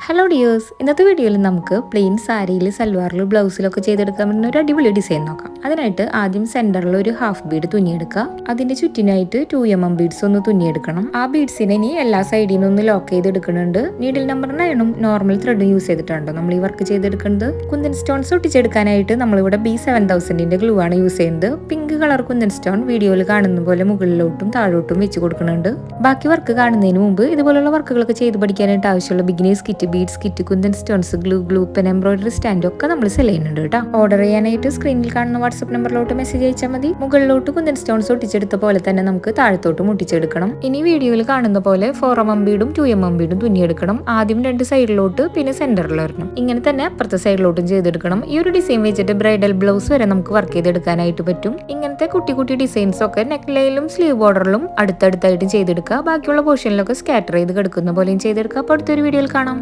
Hello dears, ഇന്നത്തെ വീഡിയോയിൽ നമുക്ക് പ്ലെയിൻ സാരിയിൽ സൽവാറിൽ ബ്ലൗസിലൊക്കെ ചെയ്തെടുക്കാൻ പറ്റുന്ന ഒരു അടിപൊളി ഡിസൈൻ നോക്കാം. അതിനായിട്ട് ആദ്യം സെന്ററിൽ ഒരു ഹാഫ് ബീഡ് തുന്നിയെടുക്കുക. അതിന്റെ ചുറ്റിനായിട്ട് 2mm ബീഡ്സ് ഒന്ന് തുന്നിയെടുക്കണം. ആ ബീഡ്സിനെ ഇനി എല്ലാ സൈഡിൽ നിന്നും ഒന്ന് ലോക്ക് ചെയ്തെടുക്കുന്നുണ്ട്. നീഡിൽ നമ്പർ 9ഉം നോർമൽ ത്രെഡും യൂസ് ചെയ്തിട്ടുണ്ടോ നമ്മൾ ഈ വർക്ക് ചെയ്തെടുക്കുന്നത്. കുന്തൻ സ്റ്റോൺസ് ഒട്ടിച്ചെടുക്കാനായിട്ട് നമ്മളിവിടെ B7000ന്റെ ഗ്ലൂ ആണ് യൂസ് ചെയ്യുന്നത്. പിങ്ക് കളർ കുന്തൻ സ്റ്റോൺ വീഡിയോയിൽ കാണുന്ന പോലെ മുകളിലോട്ടും താഴോട്ടും വെച്ച് കൊടുക്കുന്നുണ്ട്. ബാക്കി വർക്ക് കാണുന്നതിന് മുമ്പ് ഇതുപോലുള്ള വർക്കുകളൊക്കെ ചെയ്ത് പഠിക്കാനായിട്ട് ആവശ്യമുള്ള beginners kit, beads kit, kundan stones, glue pen, embroidery stand ഒക്കെ നമ്മൾ സെൽ ചെയ്യുന്നുണ്ട് കേട്ടോ. ഓർഡർ ചെയ്യാനായിട്ട് സ്ക്രീനിൽ കാണുന്ന വാട്സ്ആപ്പ് നമ്പറിലോട്ട് മെസ്സേജ് അയച്ചാൽ മതി. മുകളിലോട്ട് കുന്തൻ സ്റ്റോൺസ് ഒട്ടിച്ചെടുത്ത പോലെ തന്നെ നമുക്ക് താഴത്തോട്ട് മുട്ടിച്ചെടുക്കണം. ഇനി വീഡിയോയിൽ കാണുന്ന പോലെ 4mm ബീഡും 2mm ബീഡും തുന്നിയെടുക്കണം. ആദ്യം രണ്ട് സൈഡിലോട്ട്, പിന്നെ സെന്ററിൽ വരണം. ഇങ്ങനെ തന്നെ അപ്പുറത്തെ സൈഡിലോട്ടും ചെയ്തെടുക്കണം. ഈ ഒരു ഡിസൈൻ വെച്ചിട്ട് ബ്രൈഡൽ ബ്ലൗസ് വരെ നമുക്ക് വർക്ക് ചെയ്തെടുക്കാനായിട്ട് പറ്റും. ഇങ്ങനത്തെ കുട്ടി കുട്ടി ഡിസൈൻസ് ഒക്കെ നെക്ക് ലൈനിലും സ്ലീവ് ബോർഡറിലും അടുത്തടുത്തായിട്ട് ചെയ്തെടുക്കുക. ബാക്കിയുള്ള പോർഷനിലൊക്കെ സ്കാറ്റർ ചെയ്ത് കിടക്കുന്ന പോലെയും ചെയ്തെടുക്കുക. അപ്പോൾ അടുത്തൊരു വീഡിയോയിൽ കാണാം.